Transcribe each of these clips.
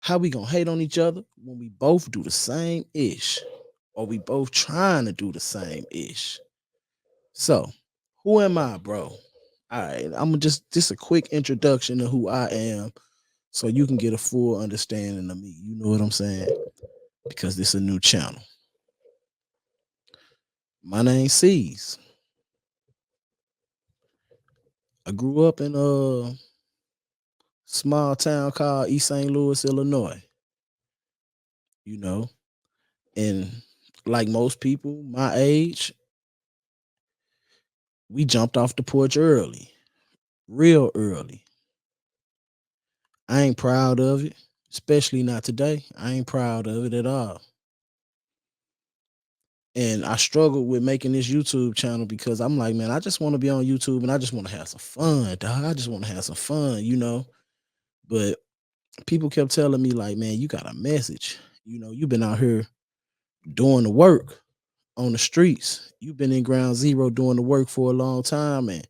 How we gonna hate on each other when we both do the same ish, or we both trying to do the same ish? So, who am I, bro? All right, I'm just a quick introduction to who I am, so you can get a full understanding of me. You know what I'm saying? Because this is a new channel. My name C's. I grew up in a small town called East St. Louis, Illinois. You know, and like most people my age, we jumped off the porch early, real early. I ain't proud of it, especially not today. I ain't proud of it at all. And I struggled with making this YouTube channel because I'm like, man, I just want to be on YouTube and I just want to have some fun, dog. I just want to have some fun. But people kept telling me, like, man, you got a message. You've been out here doing the work on the streets. You've been in ground zero doing the work for a long time, and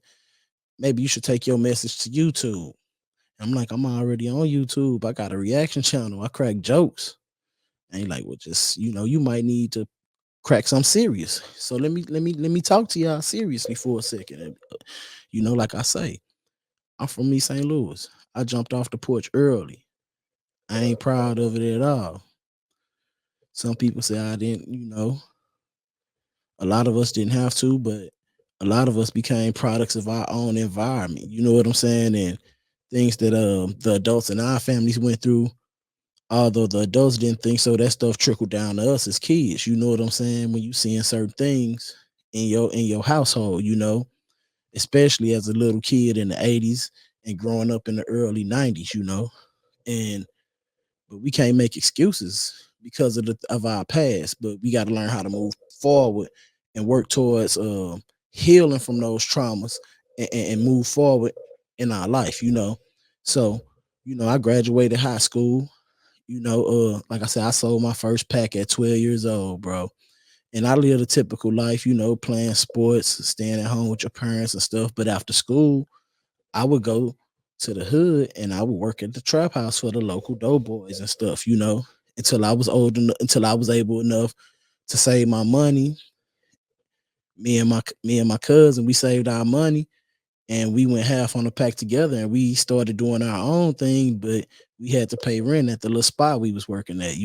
maybe you should take your message to YouTube. I'm like, I'm already on YouTube. I got a reaction channel. I crack jokes. And he like, well, just you might need to crack some serious. So let me talk to y'all seriously for a second. And, like I say, I'm from East St. Louis. I jumped off the porch early. I ain't proud of it at all. Some people say I didn't, a lot of us didn't have to, but a lot of us became products of our own environment. You know what I'm saying? And things that the adults in our families went through, although the adults didn't think so, that stuff trickled down to us as kids. You know what I'm saying? When you seeing certain things in your household, especially as a little kid in the 80s and growing up in the early 90s, and but we can't make excuses because of our past. But we got to learn how to move forward and work towards healing from those traumas and move forward in our life. So I graduated high school. Like I said, I sold my first pack at 12 years old, bro. And I lived a typical life, playing sports, staying at home with your parents and stuff. But after school, I would go to the hood and I would work at the trap house for the local doughboys and stuff, until I was old enough, until I was able enough to save my money. Me and my cousin, we saved our money and we went half on the pack together and we started doing our own thing, but we had to pay rent at the little spot we was working at.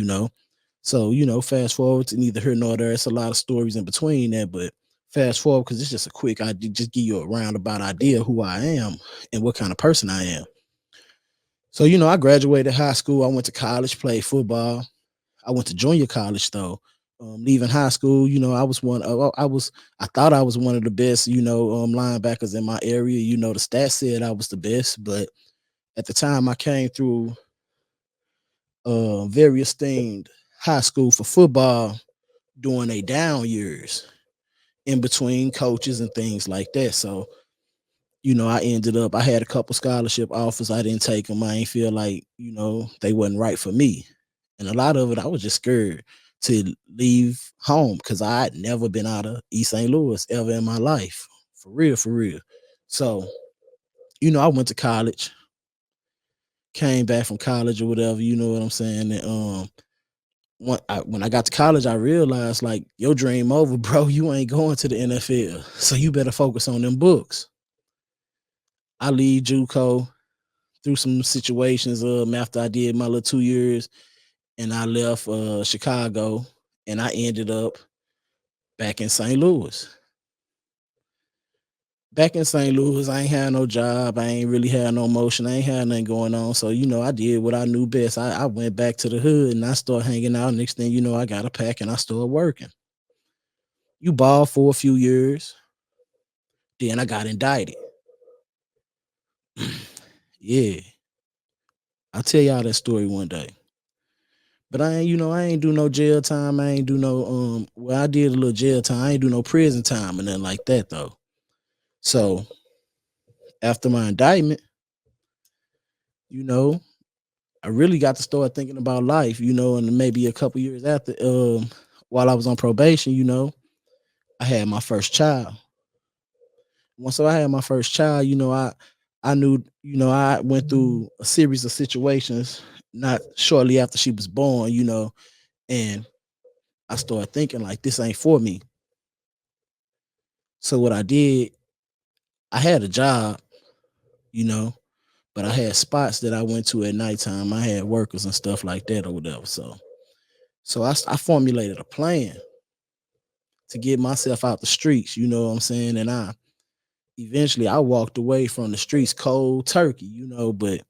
So, fast forward to neither here nor there. It's a lot of stories in between that, but fast forward because it's just a quick I just give you a roundabout idea of who I am and what kind of person I am. So, I graduated high school. I went to college, played football. I went to junior college though. Leaving high school, I thought I was one of the best, linebackers in my area. The stats said I was the best, but at the time I came through very esteemed high school for football during a down years in between coaches and things like that. So, I had a couple scholarship offers. I didn't take them. I ain't feel like, they wasn't right for me. And a lot of it, I was just scared to leave home because I had never been out of East St. Louis ever in my life. For real, for real. So, I went to college, came back from college or whatever, you know what I'm saying? And when I got to college, I realized like your dream over, bro. You ain't going to the NFL, so you better focus on them books. I leave JUCO through some situations. After I did my little 2 years, and I left Chicago, and I ended up back in St. Louis. Back in St. Louis, I ain't had no job. I ain't really had no motion. I ain't had nothing going on. So, I did what I knew best. I went back to the hood and I started hanging out. Next thing you know, I got a pack and I started working. You ball for a few years. Then I got indicted. Yeah. I'll tell y'all that story one day. But I ain't do no jail time. I ain't do no well, I did a little jail time. I ain't do no prison time or nothing like that though. So after my indictment, you know, I really got to start thinking about life, and maybe a couple years after, while I was on probation, I had my first child. Once I had my first child, I knew, I went through a series of situations not shortly after she was born, and I started thinking like this ain't for me. So what I did, I had a job, you know, but I had spots that I went to at nighttime. I had workers and stuff like that or whatever. So I formulated a plan to get myself out the streets, you know what I'm saying? And I eventually I walked away from the streets cold turkey, but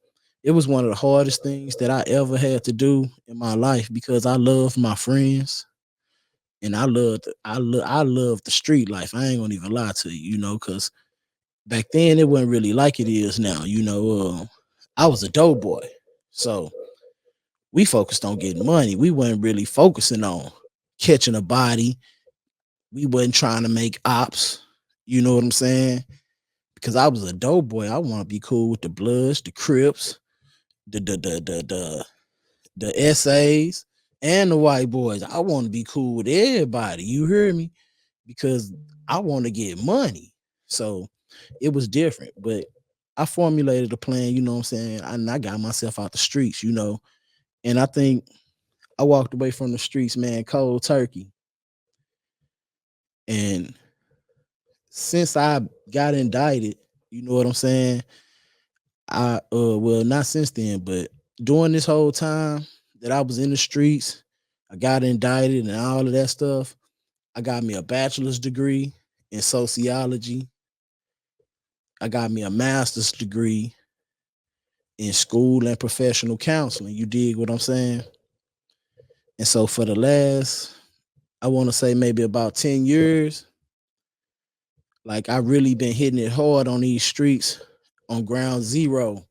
it was one of the hardest things that I ever had to do in my life because I love my friends and I love the street life. I ain't gonna even lie to you, because back then it wasn't really like it is now. I was a dope boy, so we focused on getting money. We weren't really focusing on catching a body. We wasn't trying to make ops. You know what I'm saying? Because I was a dope boy. I want to be cool with the Bloods, the Crips, the essays, and the white boys. I want to be cool with everybody. You hear me? Because I want to get money. So it was different, but I formulated a plan, you know what I'm saying? And I got myself out the streets, and I think I walked away from the streets, man, cold turkey. And since I got indicted, you know what I'm saying? Well, not since then, but during this whole time that I was in the streets, I got indicted and all of that stuff. I got me a bachelor's degree in sociology. I got me a master's degree in school and professional counseling. You dig what I'm saying? And so for the last, I want to say maybe about 10 years, like I really been hitting it hard on these streets on ground zero,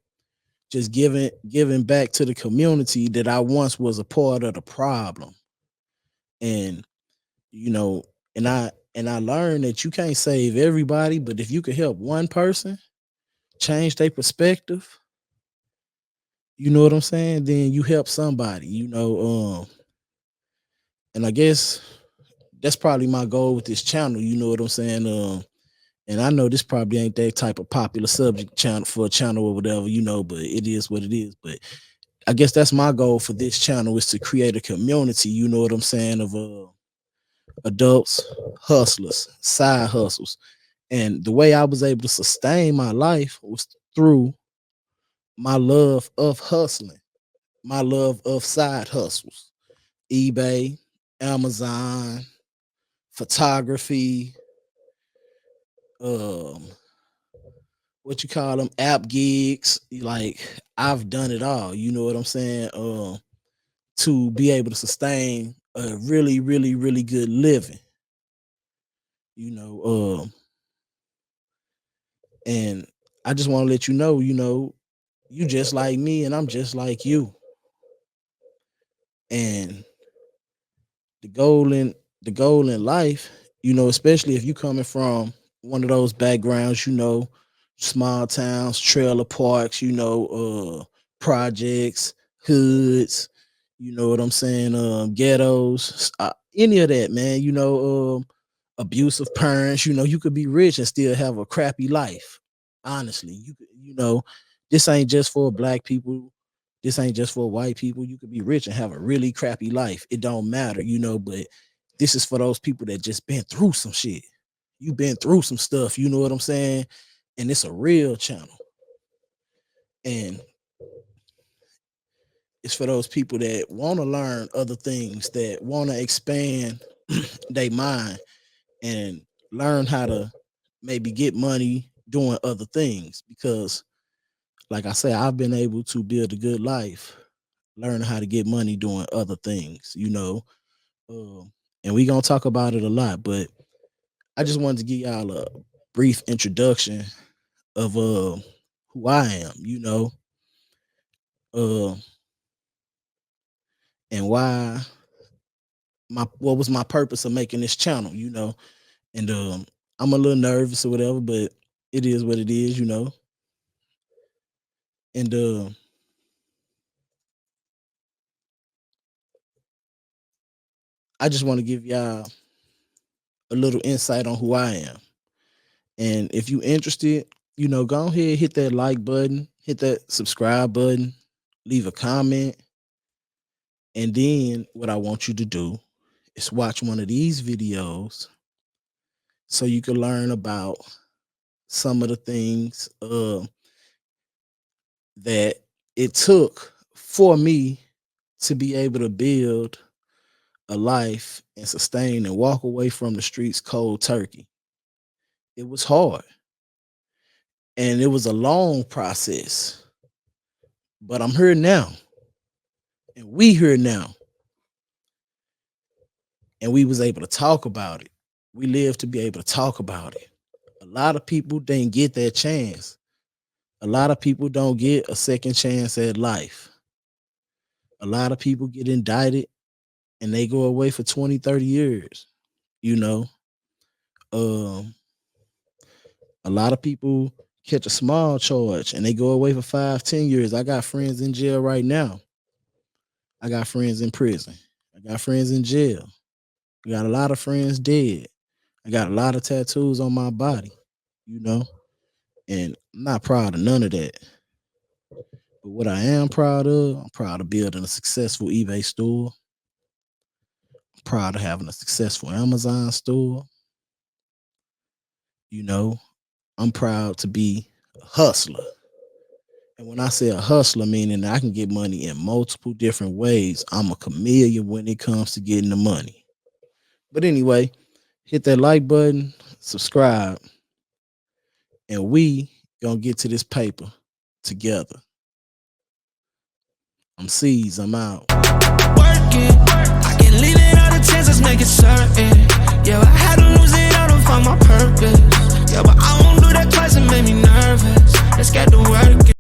just giving back to the community that I once was a part of the problem. And you know, and I learned that you can't save everybody, but if you could help one person change their perspective, you know what I'm saying, then you help somebody, and I guess that's probably my goal with this channel, you know what I'm saying? And I know this probably ain't that type of popular subject channel for a channel or whatever, but it is what it is. But I guess that's my goal for this channel is to create a community, you know what I'm saying, of adults, hustlers, side hustles. And the way I was able to sustain my life was through my love of hustling, my love of side hustles, eBay, Amazon, photography, um, what you call them, app gigs. Like I've done it all. You know what I'm saying? To be able to sustain a really, really, really good living. You know, and I just want to let you know, you just like me, and I'm just like you. And the goal in the goal in life, especially if you coming from one of those backgrounds, small towns, trailer parks, projects, hoods, you know what I'm saying, ghettos, any of that, man, abusive parents, you could be rich and still have a crappy life. Honestly, this ain't just for black people. This ain't just for white people. You could be rich and have a really crappy life. It don't matter, but this is for those people that just been through some shit. You've been through some stuff, you know what I'm saying? And it's a real channel. And it's for those people that want to learn other things, that want to expand their mind and learn how to maybe get money doing other things. Because, like I say, I've been able to build a good life, learn how to get money doing other things, Um, and we gonna talk about it a lot, but I just wanted to give y'all a brief introduction of who I am, uh, and why my what was my purpose of making this channel, and I'm a little nervous or whatever, but it is what it is, and I just want to give y'all a little insight on who I am. And if you interested, go ahead, hit that like button, hit that subscribe button, leave a comment, And then what I want you to do is watch one of these videos so you can learn about some of the things that it took for me to be able to build a life and sustain and walk away from the streets cold turkey. It was hard and it was a long process, but I'm here now and we here now, and we was able to talk about it. We lived to be able to talk about it. A lot of people didn't get that chance. A lot of people don't get a second chance at life. A lot of people get indicted and they go away for 20, 30 years. You know, um, a lot of people catch a small charge and they go away for 5, 10 years. I got friends in jail right now. I got friends in prison. I got friends in jail. I got a lot of friends dead. I got a lot of tattoos on my body, you know, and I'm not proud of none of that. But what I am proud of, I'm proud of building a successful eBay store. I'm proud of having a successful Amazon store. You know, I'm proud to be a hustler. And when I say a hustler, meaning that I can get money in multiple different ways. I'm a chameleon when it comes to getting the money. But anyway, hit that like button, subscribe, and we gonna get to this paper together. I'm C's, I'm out. Working, I can leave it all the chances, make it certain. Yeah, I had to lose it all to find my purpose. Yeah, but I won't do that twice, it made me nervous. Let's get to work.